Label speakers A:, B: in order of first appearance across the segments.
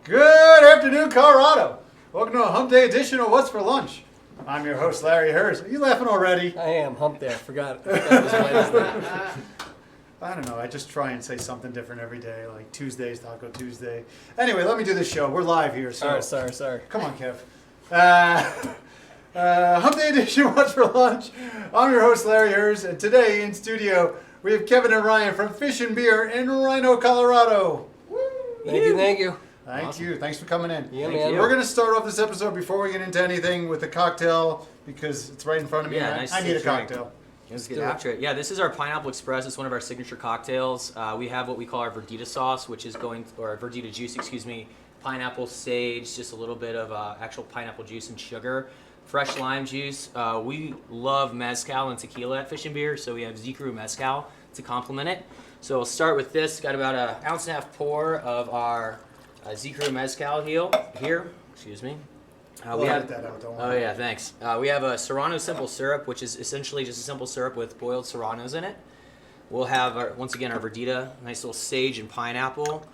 A: Good afternoon, Colorado. Welcome to a Hump Day edition of What's for Lunch. I'm your host, Larry Hers. Are you laughing already?
B: I am. Hump Day. I forgot it was Wednesday.
A: I don't know. I just try and say something different every day, like Tuesday's Taco Tuesday. Anyway, let me do this show. We're live here. So.
B: All right, sorry.
A: Come on, Kev. Hump Day edition, What's for Lunch. I'm your host, Larry Hers, and today in studio, we have Kevin and Ryan from Fish and Beer in Rhino, Colorado.
B: Thank you.
A: Thank you. Thanks for coming in.
B: Yeah, man.
A: We're going to start off this episode before we get into anything with a cocktail because it's right in front of me.
C: Yeah, nice
A: I need a cocktail.
C: Let's get after it. Yeah, this is our Pineapple Express. It's one of our signature cocktails. We have what we call our Verdita sauce, which is or Verdita juice, pineapple, sage, just a little bit of actual pineapple juice and sugar, fresh lime juice. We love mezcal and tequila at Fish and Beer, so we have Zikru Mezcal to complement it. So we'll start with this. Got about an ounce and a half pour of our Zikru Mezcal here. Excuse me.
A: We have that out, don't worry.
C: Oh yeah, thanks. We have a Serrano simple syrup, which is essentially just a simple syrup with boiled serranos in it. We'll have once again our Verdita, nice little sage and pineapple.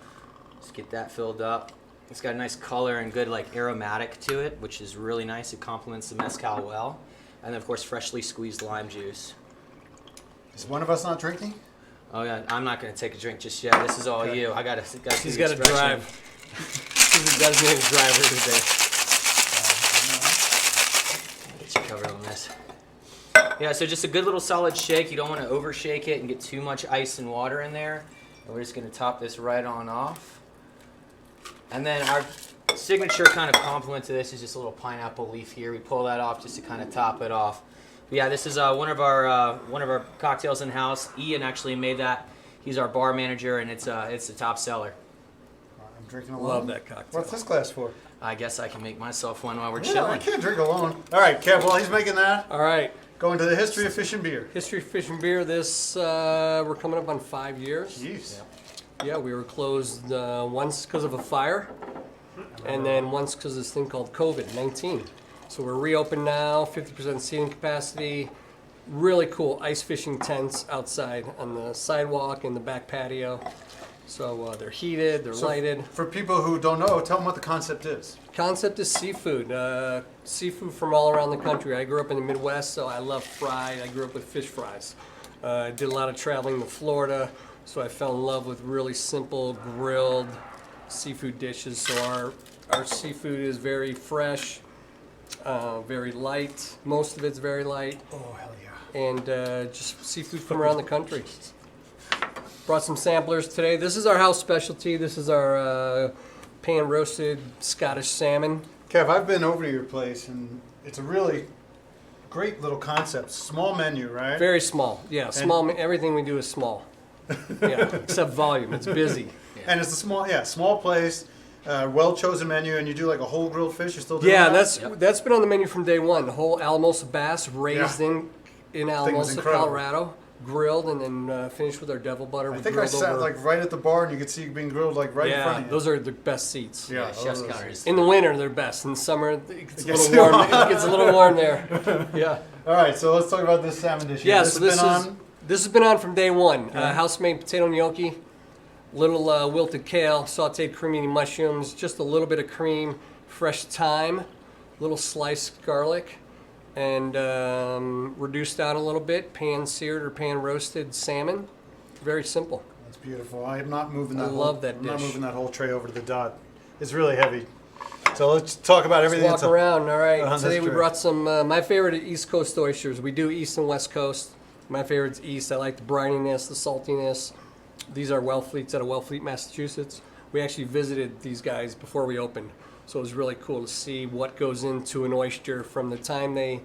C: Let's get that filled up. It's got a nice color and good aromatic to it, which is really nice. It complements the mezcal well, and then of course freshly squeezed lime juice.
A: Is one of us not drinking?
C: Oh yeah, I'm not gonna take a drink just yet. This is all you.
B: He's got to drive. He's got to be a driver today.
C: Get you covered on this. Yeah, so just a good little solid shake. You don't want to overshake it and get too much ice and water in there. And we're just going to top this right on off. And then our signature kind of complement to this is just a little pineapple leaf here. We pull that off just to kind of top it off. But yeah, this is one of our cocktails in house. Ian actually made that. He's our bar manager, and it's the top seller.
A: I'm drinking alone.
B: Love that cocktail.
A: What's this glass for?
C: I guess I can make myself one while we're
A: Yeah,
C: chilling.
A: I can't drink alone. All right, Kev, while he's making that,
B: All right.
A: go into the history of Fish and Beer.
B: History of Fish and Beer. We're coming up on 5 years.
A: Jeez.
B: Yeah, we were closed once because of a fire, and then once because of this thing called COVID-19. So we're reopened now, 50% seating capacity. Really cool ice fishing tents outside on the sidewalk and the back patio. So they're heated, they're lighted.
A: For people who don't know, tell them what the concept is.
B: Concept is seafood. Seafood from all around the country. I grew up in the Midwest, so I love fried. I grew up with fish fries. I did a lot of traveling to Florida, so I fell in love with really simple grilled seafood dishes. So our seafood is very fresh, very light. Most of it's very light.
A: Oh, hell yeah.
B: And just seafood from around the country. Brought some samplers today. This is our house specialty. This is our pan-roasted Scottish salmon.
A: Kev, I've been over to your place, and it's a really great little concept. Small menu, right?
B: Very small. Yeah, small. Everything we do is small. Yeah, except volume. It's busy.
A: And it's a small place, well-chosen menu, and you do like a whole grilled fish. You're still doing
B: Yeah,
A: that?
B: that's been on the menu from day one. The whole Alamosa bass raised in Alamosa,
A: incredible.
B: Colorado, grilled, and then finished with our devil butter.
A: I think I sat right at the bar, and you could see it being grilled right in front of you.
B: Those are the best seats.
A: Yeah,
C: chef's counters.
B: In the winter, they're best. In summer, it gets a little warm. It gets a little warm there. Yeah.
A: All right, so let's talk about this salmon dish.
B: Yeah,
A: This
B: so this has been on from day one.
A: Okay.
B: House-made potato gnocchi, little wilted kale, sautéed cremini mushrooms, just a little bit of cream, fresh thyme, little sliced garlic, and reduced down a little bit, pan-seared or pan-roasted salmon. Very simple.
A: That's beautiful. I am not moving that.
B: I love that
A: I'm not
B: dish.
A: moving that whole tray over to the dot. It's really heavy. So let's talk about everything.
B: Let's walk around. All right.
A: that's
B: Today we
A: true.
B: brought some. My favorite is East Coast oysters. We do East and West Coast. My favorite's East. I like the brininess, the saltiness. These are Wellfleets out of Wellfleet, Massachusetts. We actually visited these guys before we opened, so it was really cool to see what goes into an oyster from the time they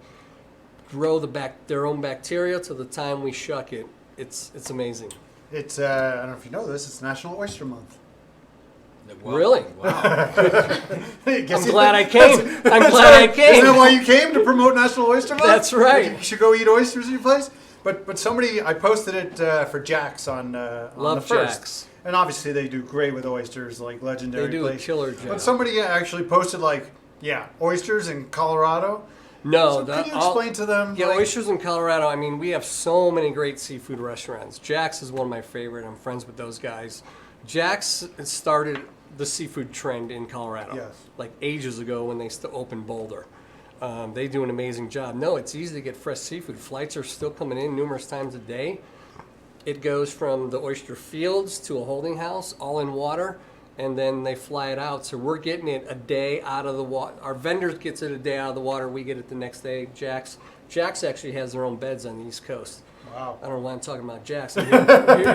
B: grow their own bacteria to the time we shuck it. It's amazing.
A: It's I don't know if you know this. It's National Oyster Month.
B: Really?
C: Wow.
B: I'm glad I came. I'm glad I came.
A: Isn't that why you came, to promote National Oyster Month?
B: That's right.
A: You should go eat oysters at your place. But somebody, I posted it for Jack's on
B: Love
A: the 1st.
B: Jack's.
A: And obviously they do great with oysters, like legendary
B: They do
A: place.
B: a killer job.
A: But somebody actually posted oysters in Colorado.
B: No,
A: So could you explain to them?
B: Yeah, oysters in Colorado. I mean, we have so many great seafood restaurants. Jack's is one of my favorite. I'm friends with those guys. Jack's started the seafood trend in Colorado.
A: Yes.
B: Like ages ago when they still opened Boulder. They do an amazing job. No, it's easy to get fresh seafood. Flights are still coming in numerous times a day. It goes from the oyster fields to a holding house, all in water, and then they fly it out. So we're getting it a day out of the water. Our vendors gets it a day out of the water. We get it the next day. Jack's actually has their own beds on the East Coast.
A: Wow.
B: I don't know why I'm talking about Jack's. I'm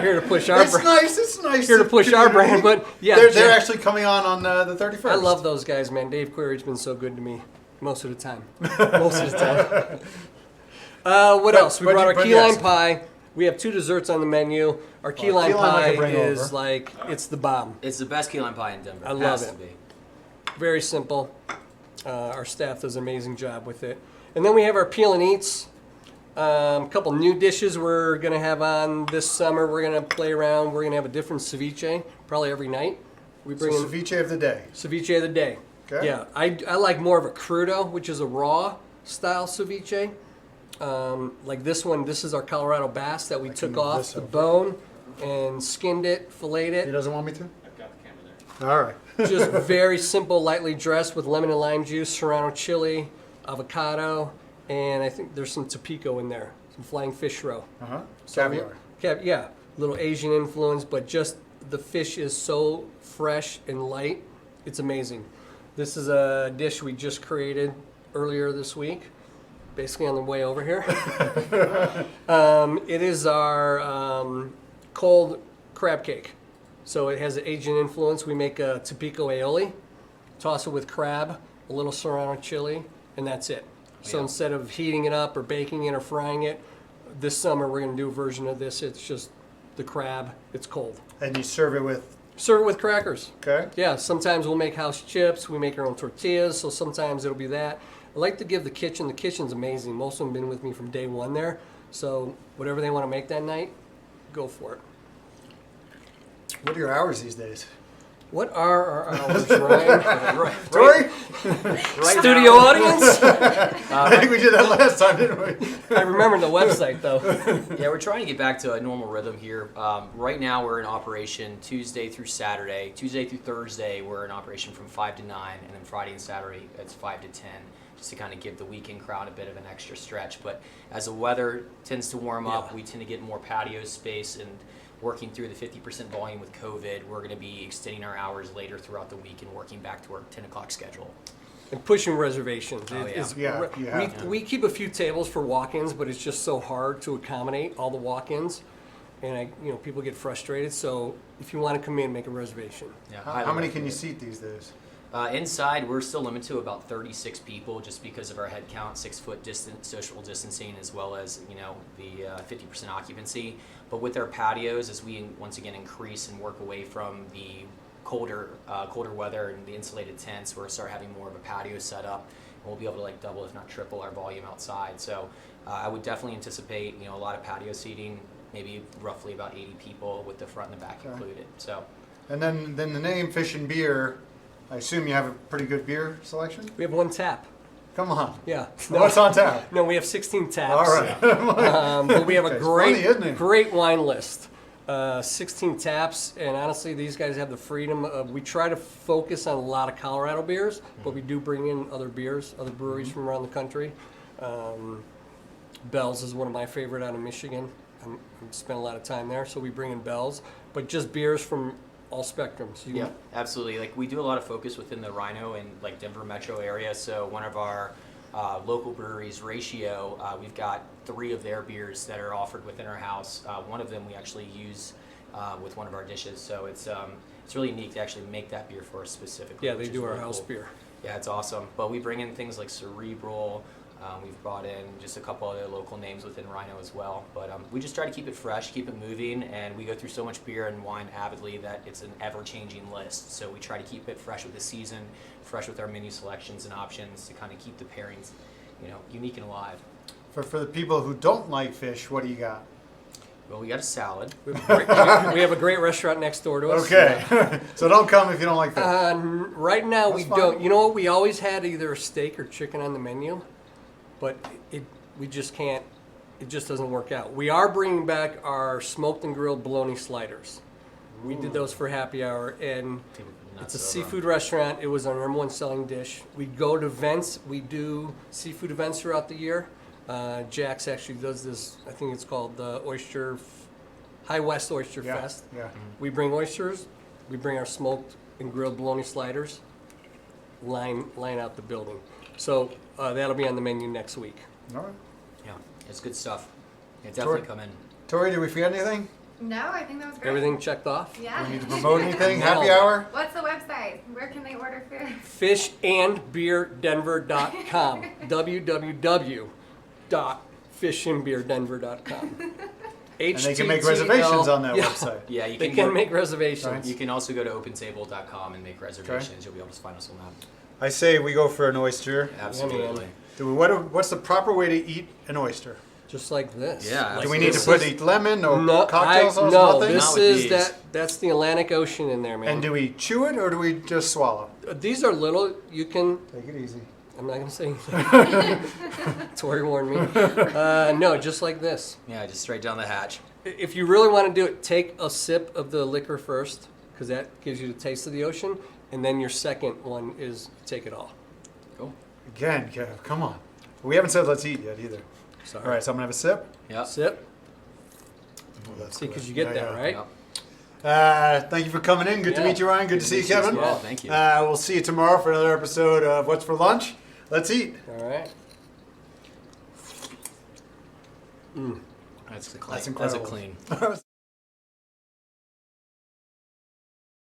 B: here to push our brand.
A: It's nice.
B: Here to push our brand, but yeah.
A: They're actually coming on the 31st.
B: I love those guys, man. Dave Query's been so good to me most of the time. Most of the time. What else? We brought our key lime pie. We have 2 desserts on the menu. Our key lime pie is like, it's the bomb.
C: It's the best key lime pie in Denver.
B: I love it. Very simple. Our staff does an amazing job with it. And then we have our peel and eats. A couple new dishes we're going to have on this summer. We're going to play around. We're going to have a different ceviche probably every night. We bring in
A: ceviche of the day.
B: Ceviche of the day.
A: Okay.
B: Yeah, I like more of a crudo, which is a raw style ceviche. Like this one, this is our Colorado bass that we took off the bone and skinned it, filleted it.
A: He doesn't want me to?
D: I've got the camera there.
A: All right.
B: Just very simple, lightly dressed with lemon and lime juice, serrano chili, avocado, and I think there's some toppico in there, some flying fish roe.
A: Uh-huh.
B: So,
A: Caviar.
B: Yeah, little Asian influence, but just the fish is so fresh and light. It's amazing. This is a dish we just created earlier this week, basically on the way over here. It is our cold crab cake. So it has an Asian influence. We make a toppico aioli, toss it with crab, a little serrano chili, and that's it. So instead of heating it up or baking it or frying it, this summer we're going to do a version of this. It's just the crab. It's cold.
A: And you serve it with?
B: Serve it with crackers.
A: Okay.
B: Yeah, sometimes we'll make house chips. We make our own tortillas, so sometimes it'll be that. I like to give the kitchen's amazing. Most of them have been with me from day one there. So whatever they want to make that night, go for it.
A: What are your hours these days?
B: What are our hours, Ryan?
A: Tori?
B: Studio audience?
A: I think we did that last time, didn't we?
B: I remember the website, though.
C: Yeah, we're trying to get back to a normal rhythm here. Right now, we're in operation Tuesday through Saturday. Tuesday through Thursday, we're in operation from 5 to 9, and then Friday and Saturday, it's 5 to 10, just to kind of give the weekend crowd a bit of an extra stretch. But as the weather tends to warm up, we tend to get more patio space, and working through the 50% volume with COVID, we're going to be extending our hours later throughout the week and working back to our 10 o'clock schedule.
B: And pushing reservations.
C: Oh,
B: We keep a few tables for walk-ins, but it's just so hard to accommodate all the walk-ins. And people get frustrated. So if you want to come in, make a reservation.
C: Yeah,
A: How many can you seat these days?
C: Inside, we're still limited to about 36 people just because of our head count, 6 foot distance, social distancing, as well as the 50% occupancy. But with our patios, as we once again increase and work away from the colder weather and the insulated tents, we're start having more of a patio set up, and we'll be able to double, if not triple, our volume outside. So I would definitely anticipate a lot of patio seating, maybe roughly about 80 people with the front and the back included. So.
A: And then the name Fish and Beer. I assume you have a pretty good beer selection?
B: We have one tap.
A: Come on.
B: Yeah.
A: What's on tap?
B: No, we have 16 taps.
A: All right.
B: But we have a
A: It's
B: great wine list. 16 taps, and honestly, these guys have the freedom of, we try to focus on a lot of Colorado beers, but we do bring in other beers, other breweries from around the country. Bell's is one of my favorite out of Michigan. I spent a lot of time there, so we bring in Bell's, but just beers from all spectrums.
C: Yeah, absolutely. We do a lot of focus within the Rhino and Denver metro area. So one of our local breweries, Ratio, we've got 3 of their beers that are offered within our house. One of them we actually use with one of our dishes. So it's really unique to actually make that beer for us specifically.
B: Yeah, they do our house beer.
C: Yeah, it's awesome. But we bring in things like Cerebral. We've brought in just a couple other local names within Rhino as well. But we just try to keep it fresh, keep it moving, and we go through so much beer and wine avidly that it's an ever-changing list. So we try to keep it fresh with the season, fresh with our menu selections and options to kind of keep the pairings, unique and alive.
A: For the people who don't like fish, what do you got?
C: Well, we got a salad.
B: We have a great restaurant next door to us.
A: Okay. So don't come if you don't like fish.
B: Right now we don't. You know what? We always had either a steak or chicken on the menu. But we just can't, it just doesn't work out. We are bringing back our smoked and grilled bologna sliders. We did those for happy hour, and
C: Nuts
B: it's a
C: over.
B: seafood restaurant. It was our number one selling dish. We go to events. We do seafood events throughout the year. Jax actually does this. I think it's called the High West Oyster
A: Yeah,
B: Fest.
A: yeah.
B: We bring oysters. We bring our smoked and grilled bologna sliders. Line out the building. So that'll be on the menu next week.
A: All right.
C: Yeah, it's good stuff. Yeah, definitely
A: Tori-
C: come in.
A: Tori, did we forget anything?
D: No, I think that was great.
B: Everything checked off.
D: Yeah.
A: We need to promote anything?
B: No.
A: Happy hour?
D: What's the website? Where can they order food?
B: Fishandbeerdenver.com. www.fishandbeerdenver.com.
A: And they can make reservations on that
B: Yeah.
A: website.
C: Yeah, you
B: They
C: can,
B: can
C: go,
B: make reservations.
C: you can also go to opentable.com and make reservations. You'll be able to find us on that.
A: I say we go for an oyster.
C: Absolutely.
A: What's the proper way to eat an oyster?
B: Just like this.
C: Yeah,
B: Like
A: Do we need to
B: this
A: put
B: is-
A: lemon or
B: No,
A: cocktail sauce?
B: no,
A: Nothing?
B: this
C: Not with
B: is
C: these.
B: that's the Atlantic Ocean in there, man.
A: And do we chew it or do we just swallow?
B: These are little, you can,
A: Take it easy.
B: I'm not going to say anything. Tori warned me. No, just like this.
C: Yeah, just straight down the hatch.
B: If you really want to do it, take a sip of the liquor first, because that gives you the taste of the ocean. And then your second one is take it all.
C: Cool.
A: Again, Kev, come on. We haven't said let's eat yet either.
B: Sorry.
A: All right, so I'm going to have a sip.
C: Yep.
B: Sip.
A: Oh, that's
B: See,
A: good.
B: because you get
A: Yeah,
B: that,
A: yeah.
B: right?
C: Yep.
A: Thank you for coming in. Good to
B: Yeah.
A: meet you, Ryan. Good to see you,
C: meet you as
A: Kevin.
C: well. Thank you.
A: We'll see you tomorrow for another episode of What's for Lunch. Let's eat.
B: All right.
C: That's
A: That's
C: a
A: incredible.
C: clean.